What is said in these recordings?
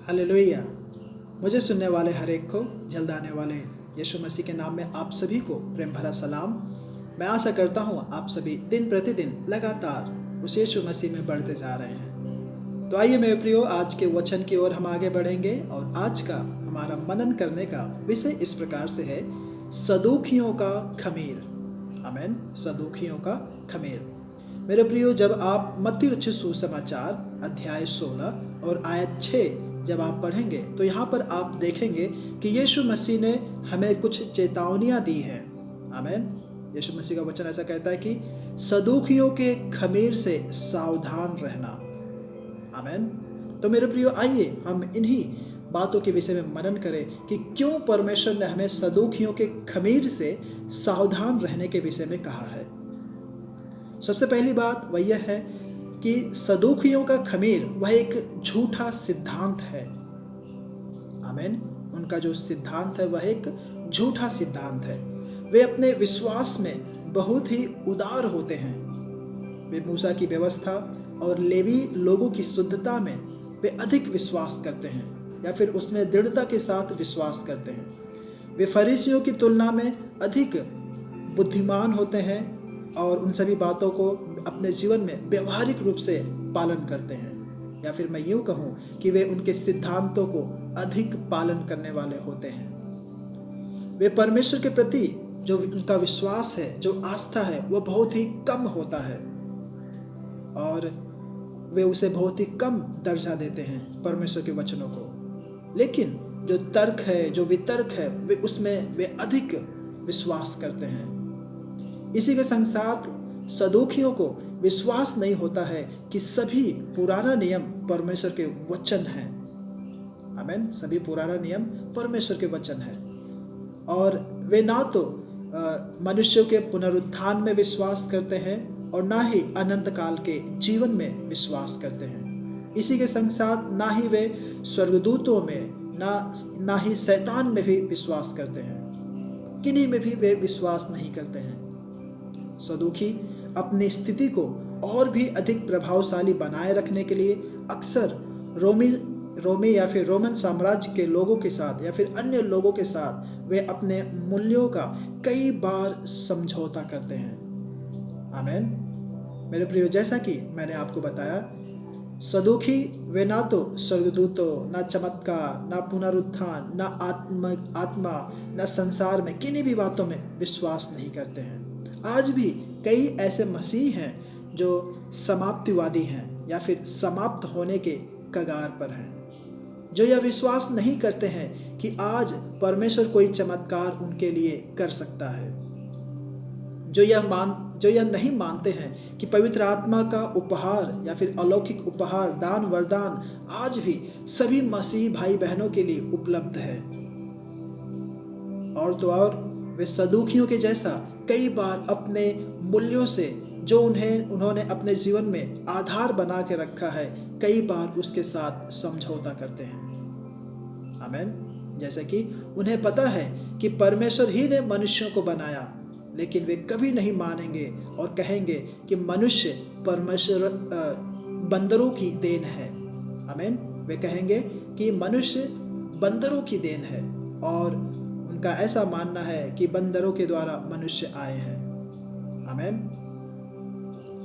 Hallelujah. मुझे सुनने वाले हर एक को जल्द आने वाले यीशु मसीह के नाम में आप सभी को प्रेम भरा सलाम। मैं आशा करता हूँ आप सभी दिन प्रतिदिन लगातार उस यीशु मसीह में बढ़ते जा रहे हैं। तो आइए मेरे प्रियो, आज के वचन की ओर हम आगे बढ़ेंगे और आज का हमारा मनन करने का विषय इस प्रकार से है, सदुखियों का खमीर। आमीन। सदुखियों का खमीर। मेरे प्रियो, जब आप मत्ती रचित सुसमाचार अध्याय 16 और आयत 6 जब आप पढ़ेंगे तो यहाँ पर आप देखेंगे कि यीशु मसीह ने हमें कुछ चेतावनियाँ दी हैं। आमीन। यीशु मसीह का वचन ऐसा कहता है कि सदुखियों के खमीर से सावधान रहना। आमीन। तो मेरे प्रियो, आइए हम इन्हीं बातों के विषय में मनन करें कि क्यों परमेश्वर ने हमें सदुखियों के खमीर से सावधान रहने के विषय में कहा है। सबसे पहली बात वह यह है कि सदुखियों का खमीर वह एक झूठा सिद्धांत है। आमीन। उनका जो सिद्धांत है वह एक झूठा सिद्धांत है। वे अपने विश्वास में बहुत ही उदार होते हैं। वे मूसा की व्यवस्था और लेवी लोगों की शुद्धता में वे अधिक विश्वास करते हैं या फिर उसमें दृढ़ता के साथ विश्वास करते हैं। वे फरीसियों की तुलना में अधिक बुद्धिमान होते हैं और उन सभी बातों को अपने जीवन में व्यवहारिक रूप से पालन करते हैं, या फिर मैं यूँ कहूँ कि वे उनके सिद्धांतों को अधिक पालन करने वाले होते हैं। वे परमेश्वर के प्रति जो उनका विश्वास है, जो आस्था है, वह बहुत ही कम होता है और वे उसे बहुत ही कम दर्जा देते हैं परमेश्वर के वचनों को। लेकिन जो तर्क है, जो वितर्क है, वे उसमें वे अधिक विश्वास करते हैं। इसी के संग साथ सदुखियों को विश्वास नहीं होता है कि सभी पुराना नियम परमेश्वर के वचन हैं। आमीन। सभी पुराना नियम परमेश्वर के वचन हैं और वे ना तो मनुष्यों के पुनरुत्थान में विश्वास करते हैं और ना ही अनंत काल के जीवन में विश्वास करते हैं। इसी के संग साथ ना ही वे स्वर्गदूतों में, ना ही शैतान में भी विश्वास करते हैं। किन्हीं में भी वे विश्वास नहीं करते हैं। सदुखी अपनी स्थिति को और भी अधिक प्रभावशाली बनाए रखने के लिए अक्सर रोमी या फिर रोमन साम्राज्य के लोगों के साथ या फिर अन्य लोगों के साथ वे अपने मूल्यों का कई बार समझौता करते हैं। आमीन। मेरे प्रियो, जैसा कि मैंने आपको बताया, सदुखी वे ना तो स्वर्गदूतों, ना चमत्कार, ना पुनरुत्थान, ना आत्मा, ना संसार में किन्हीं भी बातों में विश्वास नहीं करते हैं। आज भी कई ऐसे मसीह हैं जो समाप्तिवादी हैं या फिर समाप्त होने के कगार पर हैं, जो यह विश्वास नहीं करते हैं कि आज परमेश्वर कोई चमत्कार उनके लिए कर सकता है, जो यह नहीं मानते हैं कि पवित्र आत्मा का उपहार या फिर अलौकिक उपहार, दान वरदान आज भी सभी मसीह भाई बहनों के लिए उपलब्ध है। और तो और वे सदुखियों के जैसा कई बार अपने मूल्यों से, जो उन्होंने अपने जीवन में आधार बना के रखा है, कई बार उसके साथ समझौता करते हैं। आमीन। जैसे कि उन्हें पता है कि परमेश्वर ही ने मनुष्यों को बनाया, लेकिन वे कभी नहीं मानेंगे और कहेंगे कि मनुष्य परमेश्वर बंदरों की देन है। आमीन। वे कहेंगे कि मनुष्य बंदरों की देन है और उनका ऐसा मानना है कि बंदरों के द्वारा मनुष्य आए हैं। आमीन।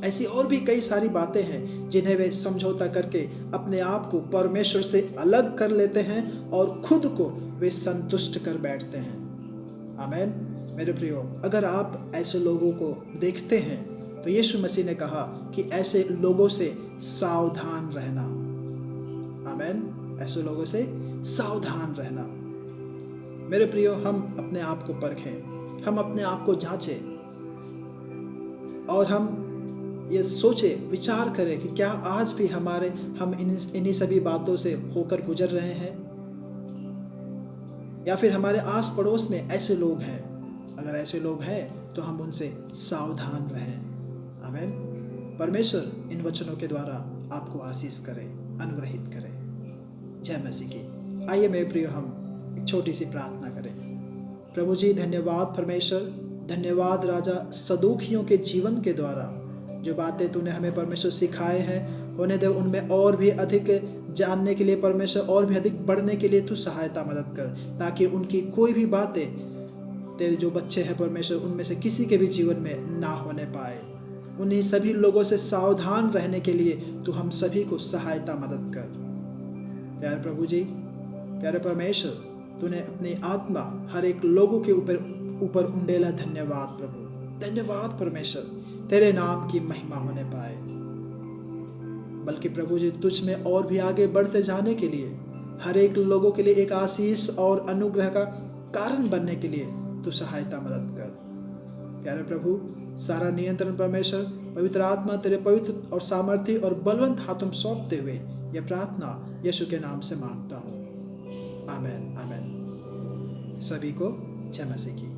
ऐसी और भी कई सारी बातें हैं जिन्हें वे समझौता करके अपने आप को परमेश्वर से अलग कर लेते हैं और खुद को वे संतुष्ट कर बैठते हैं। आमीन। मेरे प्रियो, अगर आप ऐसे लोगों को देखते हैं तो यीशु मसीह ने कहा कि ऐसे लोगों से सावधान रहना। आमीन। ऐसे लोगों से सावधान रहना। मेरे प्रियो, हम अपने आप को परखें, हम अपने आप को जांचें और हम ये सोचें, विचार करें कि क्या आज भी हम इन्हीं सभी बातों से होकर गुजर रहे हैं या फिर हमारे आस पड़ोस में ऐसे लोग हैं। अगर ऐसे लोग हैं तो हम उनसे सावधान रहें। आमीन। परमेश्वर इन वचनों के द्वारा आपको आशीष करे, अनुग्रहित करे। जय मसीह की। आइए मेरे प्रियो, हम एक छोटी सी प्रार्थना करें। प्रभु जी, धन्यवाद परमेश्वर, धन्यवाद राजा, सदुखियों के जीवन के द्वारा जो बातें तूने हमें परमेश्वर सिखाए हैं, होने दे उनमें और भी अधिक जानने के लिए परमेश्वर और भी अधिक बढ़ने के लिए तू सहायता मदद कर, ताकि उनकी कोई भी बातें तेरे जो बच्चे हैं परमेश्वर उनमें से किसी के भी जीवन में ना होने पाए। उन्हीं सभी लोगों से सावधान रहने के लिए तू हम सभी को सहायता मदद कर। प्यारे प्रभु जी, प्यारे परमेश्वर, तूने अपनी आत्मा हर एक लोगों के ऊपर उंडेला। धन्यवाद प्रभु, धन्यवाद परमेश्वर, तेरे नाम की महिमा होने पाए। बल्कि प्रभु जी तुझ में और भी आगे बढ़ते जाने के लिए, हर एक लोगों के लिए एक आशीष और अनुग्रह का कारण बनने के लिए तू सहायता मदद कर। प्यारे प्रभु, सारा नियंत्रण परमेश्वर पवित्र आत्मा तेरे पवित्र और सामर्थी और बलवंत हाथों में सौंपते हुए यह प्रार्थना यीशु के नाम से मांगता हूँ। आमीन आमीन। सभी को जय मसीह की।